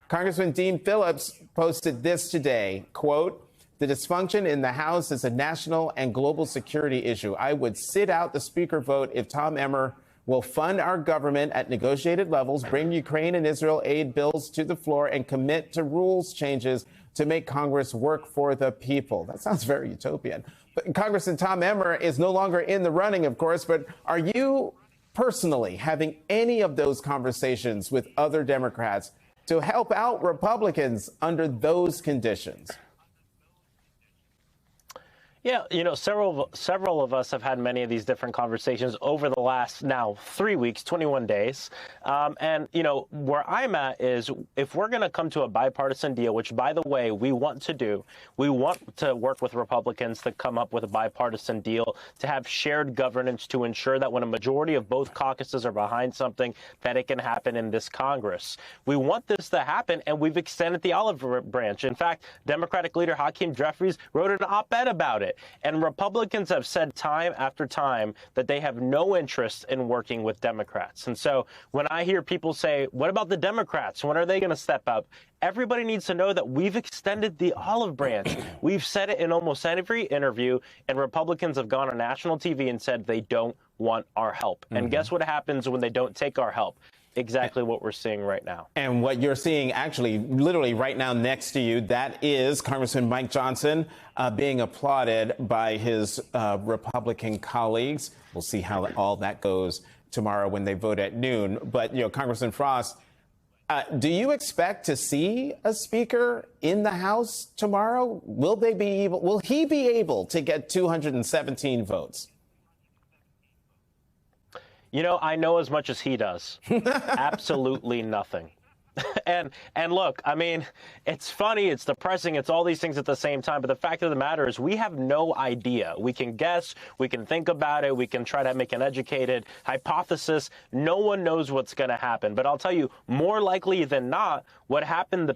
Congressman Dean Phillips posted this today, quote, "The dysfunction in the House is a national and global security issue. I would sit out the Speaker vote if Tom Emmer will fund our government at negotiated levels, bring Ukraine and Israel aid bills to the floor, and commit to rules changes to make Congress work for the people." That sounds very utopian. But Congressman Tom Emmer is no longer in the running, of course, but are you personally having any of those conversations with other Democrats to help out Republicans under those conditions? Yeah, several of us have had many of these different conversations over the last now 3 weeks, 21 days. And where I'm at is if we're going to come to a bipartisan deal, which, by the way, we want to do, we want to work with Republicans to come up with a bipartisan deal, to have shared governance, to ensure that when a majority of both caucuses are behind something, that it can happen in this Congress. We want this to happen, and we've extended the olive branch. In fact, Democratic leader Hakeem Jeffries wrote an op-ed about it. And Republicans have said time after time that they have no interest in working with Democrats. And so when I hear people say, what about the Democrats? When are they going to step up? Everybody needs to know that we've extended the olive branch. We've said it in almost every interview, and Republicans have gone on national TV and said they don't want our help. And guess what happens when they don't take our help? Exactly what we're seeing right now. And what you're seeing actually literally right now next to you, that is Congressman Mike Johnson being applauded by his Republican colleagues. We'll see how all that goes tomorrow when they vote at noon. But, Congressman Frost, do you expect to see a speaker in the House tomorrow? Will he be able to get 217 votes? I know as much as he does. Absolutely nothing. And look, I mean, it's funny, it's depressing, it's all these things at the same time. But the fact of the matter is we have no idea. We can guess, we can think about it, we can try to make an educated hypothesis. No one knows what's going to happen. But I'll tell you, more likely than not, what happened to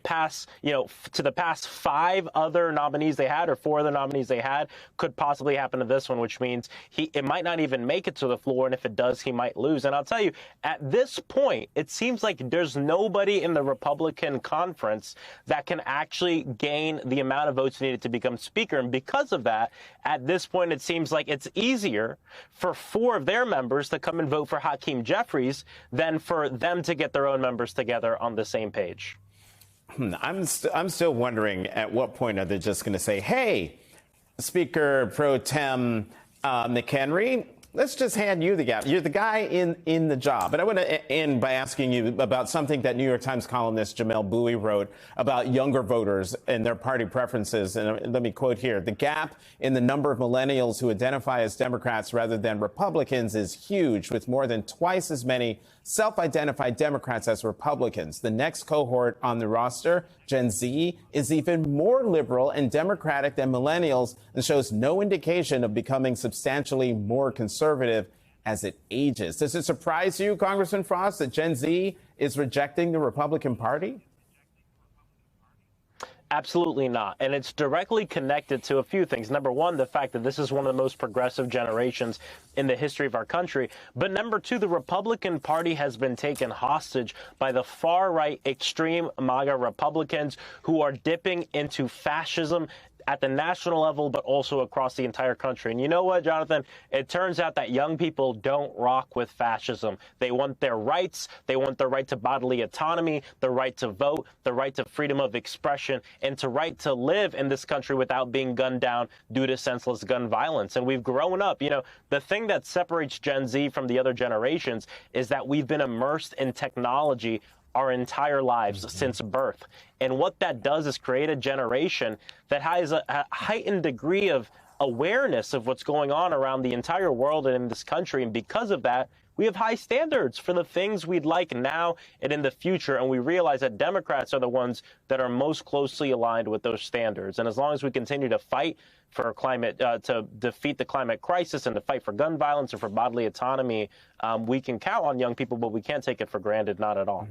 the past 5 other nominees they had, or 4 other nominees they had, could possibly happen to this one, which means it might not even make it to the floor. And if it does, he might lose. And I'll tell you, at this point, it seems like there's nobody in the Republican conference that can actually gain the amount of votes needed to become speaker. And because of that, at this point, it seems like it's easier for 4 of their members to come and vote for Hakeem Jeffries than for them to get their own members together on the same page. I'm still wondering at what point are they just going to say, hey, Speaker Pro Tem McHenry, let's just hand you the gap. You're the guy in the job. And I want to end by asking you about something that New York Times columnist Jamelle Bouie wrote about younger voters and their party preferences. And let me quote here. "The gap in the number of millennials who identify as Democrats rather than Republicans is huge, with more than twice as many self-identified Democrats as Republicans. The next cohort on the roster, Gen Z, is even more liberal and Democratic than millennials and shows no indication of becoming substantially more conservative as it ages." Does it surprise you, Congressman Frost, that Gen Z is rejecting the Republican Party? Absolutely not. And it's directly connected to a few things. Number one, the fact that this is one of the most progressive generations in the history of our country. But number two, the Republican Party has been taken hostage by the far-right extreme MAGA Republicans who are dipping into fascism at the national level, but also across the entire country. And you know what, Jonathan? It turns out that young people don't rock with fascism. They want their rights. They want the right to bodily autonomy, the right to vote, the right to freedom of expression, and to right to live in this country without being gunned down due to senseless gun violence. And we've grown up. The thing that separates Gen Z from the other generations is that we've been immersed in technology our entire lives since birth. And what that does is create a generation that has a heightened degree of awareness of what's going on around the entire world and in this country. And because of that, we have high standards for the things we'd like now and in the future. And we realize that Democrats are the ones that are most closely aligned with those standards. And as long as we continue to fight for climate, to defeat the climate crisis and to fight for gun violence and for bodily autonomy, we can count on young people, but we can't take it for granted, not at all.